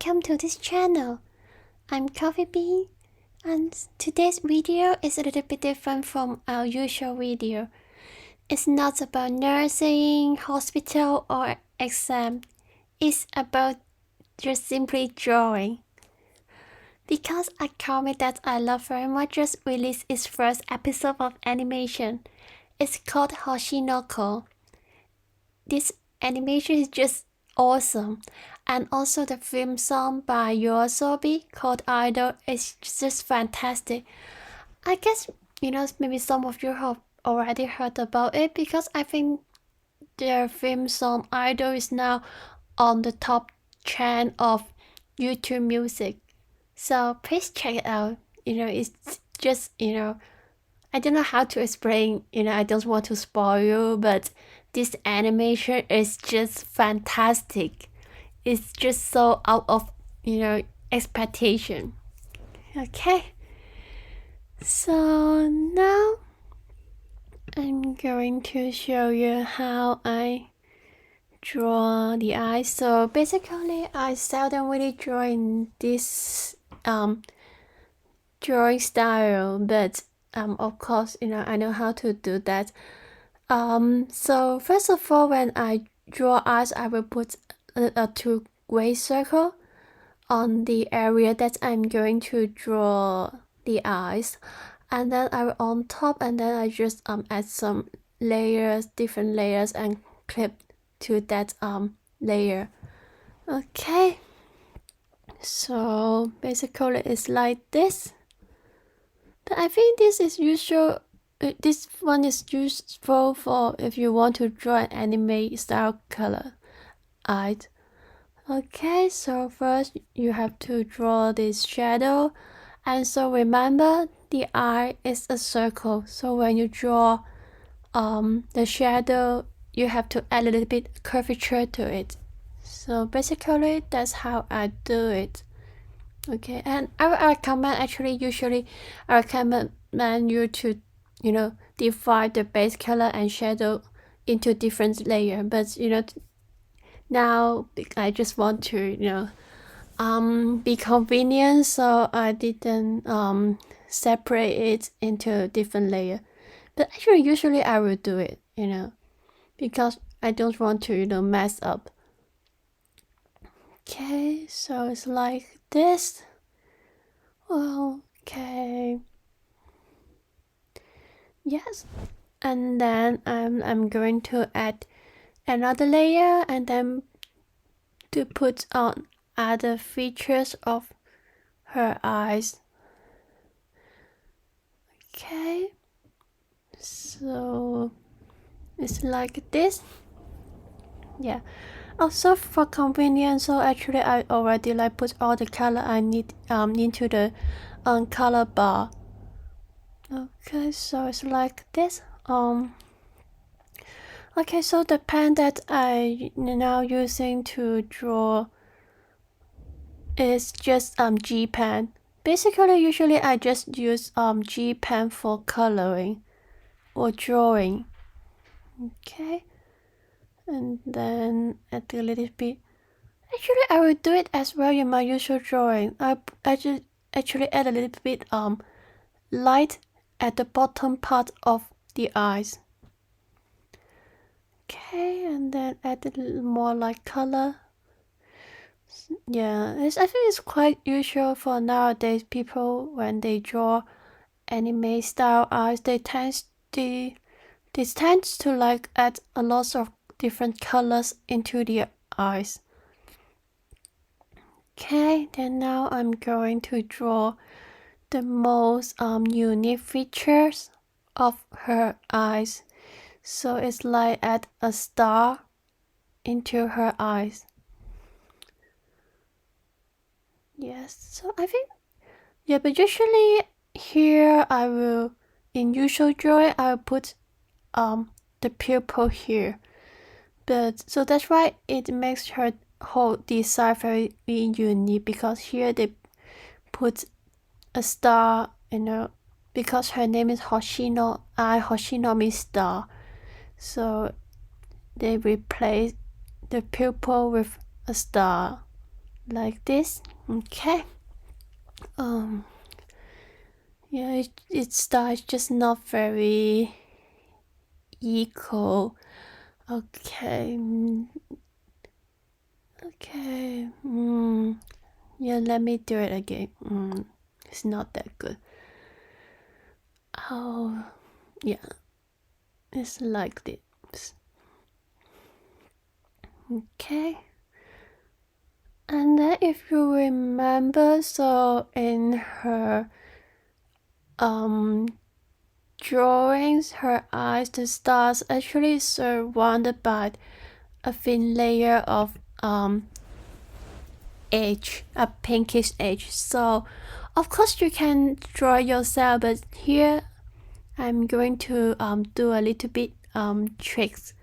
welcome to this channel. I'm Coffee Bean, and today's video is a little bit different from our usual video. It's not about nursing, hospital, or exam. It's about just simply drawing. Because a comic that I love very much just released its first episode of animation. It's called Oshinoko. This animation is just awesome, and also the theme song by Yoasobi called Idol is just fantastic. I guess maybe some of you have already heard about it because I think their theme song Idol is now on the top trend of YouTube music, so please check it out. It's just I don't know how to explain, I don't want to spoil you, but this animation is just fantastic. It's just so out of, expectation. Okay. So now I'm going to show you how I draw the eyes. So basically I seldom really draw in this drawing style, but of course, I know how to do that. So first of all, when I draw eyes, I will put a two gray circle on the area that I'm going to draw the eyes, and then I will on top, and then I just add some layers, different layers, and clip to that layer. Okay, so basically it's like this. But I think this is usual. This one is useful for if you want to draw an anime style color eyes. Okay, so first you have to draw this shadow, and so remember the eye is a circle. So when you draw the shadow, you have to add a little bit curvature to it. So basically that's how I do it. Okay, and I recommend usually I recommend you to divide the base color and shadow into different layers, but now I just want to be convenient, so I didn't separate it into different layers. But actually usually I will do it, because I don't want to mess up. Okay, so it's like this. Okay. Yes, and then I'm going to add another layer, and then to put on other features of her eyes. Okay, so it's like this. Yeah. Also for convenience, so actually I already put all the color I need into the color bar. Okay, so it's like this. Okay, so the pen that I now using to draw is just G pen. Basically, usually I just use G pen for coloring or drawing. Okay, and then add a little bit. Actually, I will do it as well in my usual drawing. I just actually add a little bit light at the bottom part of the eyes. Okay, and then add a little more color. Yeah, I think it's quite usual for nowadays people when they draw anime style eyes. They tend to add a lot of different colors into the eyes. Okay, then now I'm going to draw the most unique features of her eyes. So it's add a star into her eyes. Yes, so I think, yeah, but usually here I will, in usual drawing, I will put the pupil here. But so that's why it makes her whole design very unique, because here they put a star, because her name is Hoshino Ai. Hoshino means star. So they replace the pupil with a star. like this. Okay. Yeah, it starts just not very equal. Okay. Okay. Yeah, let me do it again. It's not that good. Oh, yeah. It's like this. Okay. And then if you remember, so in her drawings, her eyes, the stars actually surrounded by a thin layer of edge, a pinkish edge. So of course you can draw yourself, but here I'm going to do a little bit tricks.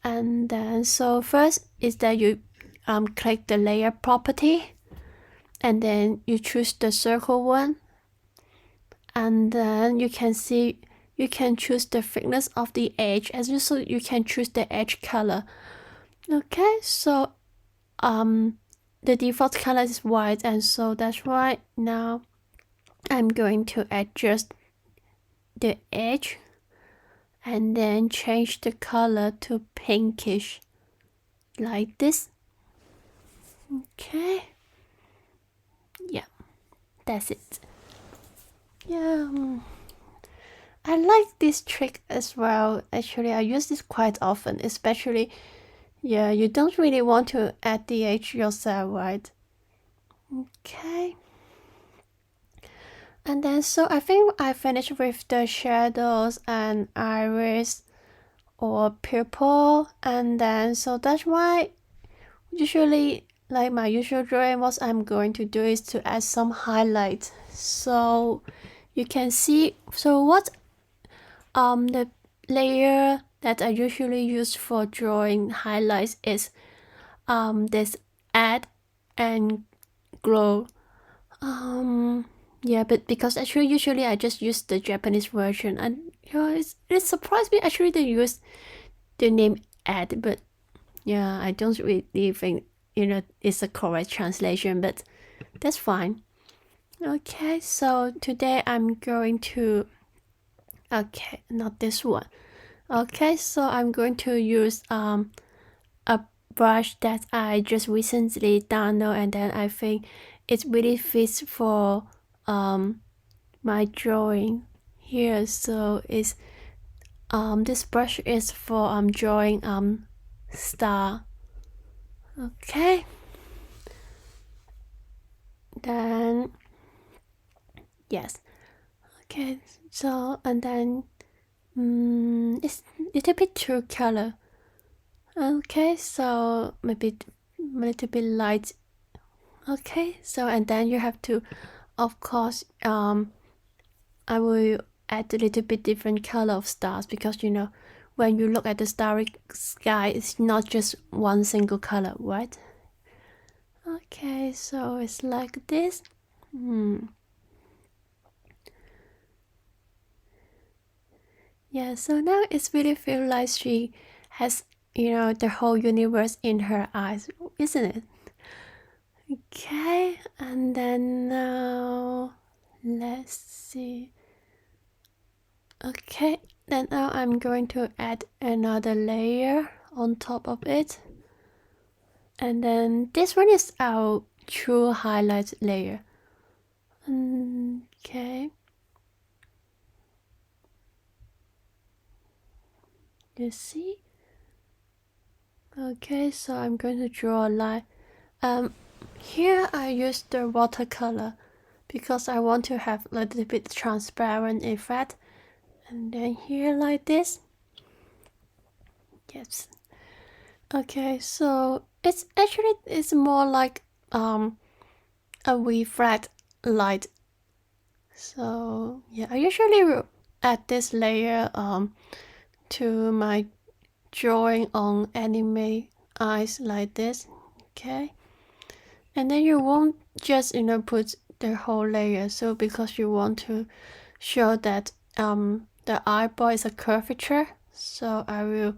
And then so first is that you click the layer property, and then you choose the circle one, and then you can see you can choose the thickness of the edge, and also you can choose the edge color. Okay, so the default color is white, and so that's why now I'm going to adjust the edge and then change the color to pinkish like this. Okay, yeah, that's it. Yeah, I like this trick as well. Actually, I use this quite often, especially, yeah, you don't really want to add the edge yourself, right? Okay. And then so I think I finished with the shadows and iris or purple, and then so that's why usually like my usual drawing, what I'm going to do is to add some highlight, so you can see. So what the layer that I usually use for drawing highlights is this add and glow. Yeah, but because actually usually I just use the Japanese version, and you know, it surprised me actually they use the name add, but yeah, I don't really think it's a correct translation, but that's fine. Okay, so today I'm going to not this one. Okay, so I'm going to use a brush that I just recently downloaded, and then I think it really fits for my drawing here. So it's this brush is for drawing star. Okay, then yes. Okay, so and then it's a little bit too color. Okay, so maybe a little bit light. Okay, so and then you have to, of course, I will add a little bit different color of stars, because when you look at the starry sky, it's not just one single color, right? Okay, so it's like this. Yeah, so now it's really feel like she has, the whole universe in her eyes, isn't it? Okay, and then now, let's see. Okay, then now I'm going to add another layer on top of it. And then this one is our true highlight layer. Okay. You see? Okay, so I'm going to draw a line. Here I use the watercolor because I want to have a little bit transparent effect. And then here like this. Yes. Okay, so it's more like a reflect light. So yeah, I usually add this layer to my drawing on anime eyes like this. Okay, and then you won't just put the whole layer, so because you want to show that the eyeball is a curvature, so I will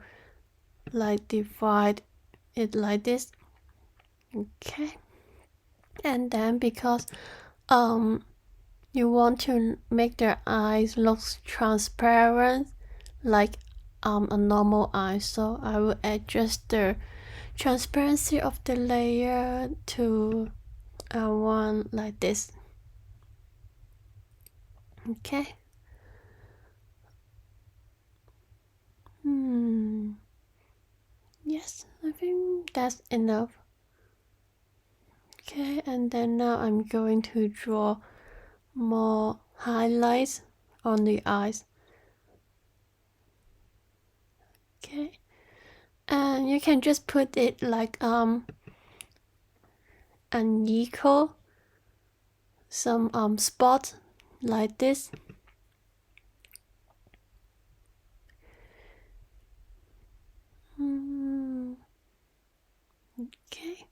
like divide it like this. Okay, And then because you want to make their eyes look transparent like a normal eye, so I will adjust the transparency of the layer to one like this. Okay. Yes, I think that's enough. Okay, and then now I'm going to draw more highlights on the eyes. Okay, and you can just put it like unequal, some spots like this. Okay,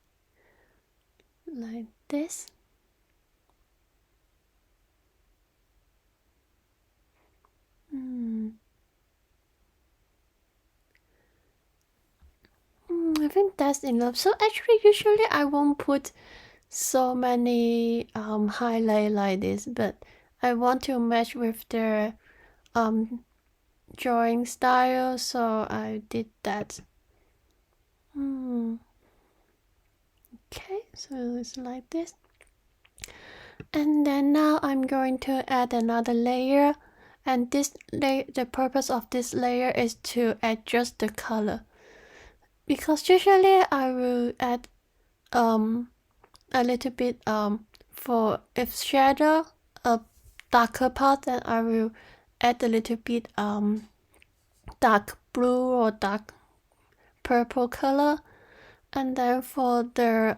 like this. I think that's enough. So actually, usually I won't put so many highlight like this, but I want to match with the drawing style, so I did that. Okay, so it's like this. And then now I'm going to add another layer, and the purpose of this layer is to adjust the color, because usually I will add a little bit for if shadow a darker part, then I will add a little bit dark blue or dark purple color, and then for the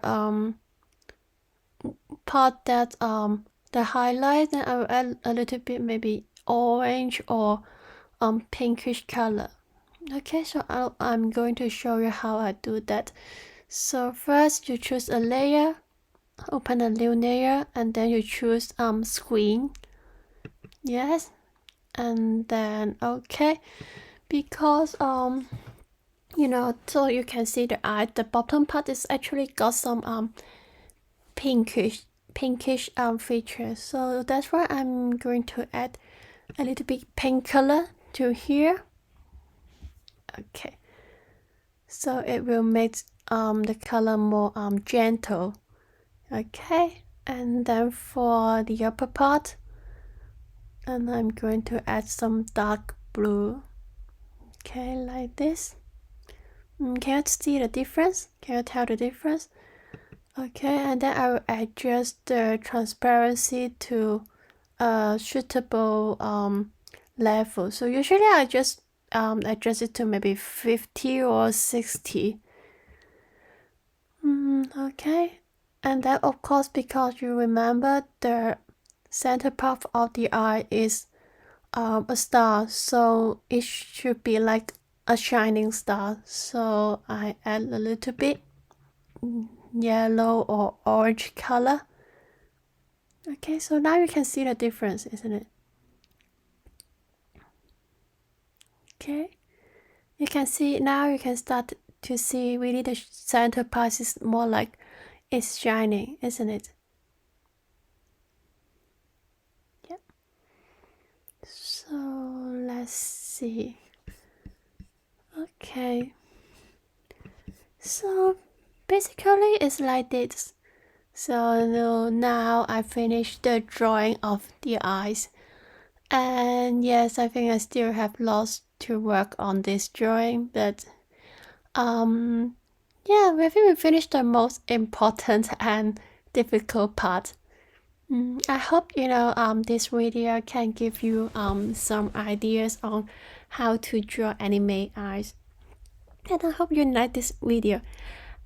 part that the highlight, then I will add a little bit maybe orange or pinkish color. Okay, so I'm going to show you how I do that. So first you choose a layer, open a new layer, and then you choose screen. Yes, and then okay, because you know, so you can see the eye, the bottom part is actually got some pinkish features, so that's why I'm going to add a little bit pink color to here. Okay, so it will make the color more gentle. Okay, and then for the upper part, and I'm going to add some dark blue. Okay, like this. Can you see the difference? Can you tell the difference? Okay, and then I will adjust the transparency to a suitable level. So usually I just adjust it to maybe 50 or 60. Okay, and then of course, because you remember the center part of the eye is a star, so it should be like a shining star. So I add a little bit yellow or orange color. Okay, so now you can see the difference, isn't it? Okay, you can see now, you can start to see really the center part is more like it's shining, isn't it? Yep. So let's see. Okay, so basically it's like this. So now I finished the drawing of the eyes, and yes, I think I still have lots to work on this drawing, but yeah, I think we finished the most important and difficult part. I hope this video can give you some ideas on how to draw anime eyes, and I hope you like this video.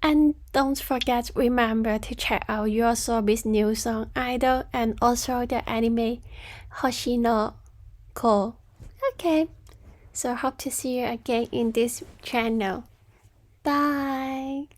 And don't forget, remember to check out YOASOBI's new song Idol, and also the anime Hoshinoko. Okay, so hope to see you again in this channel. Bye!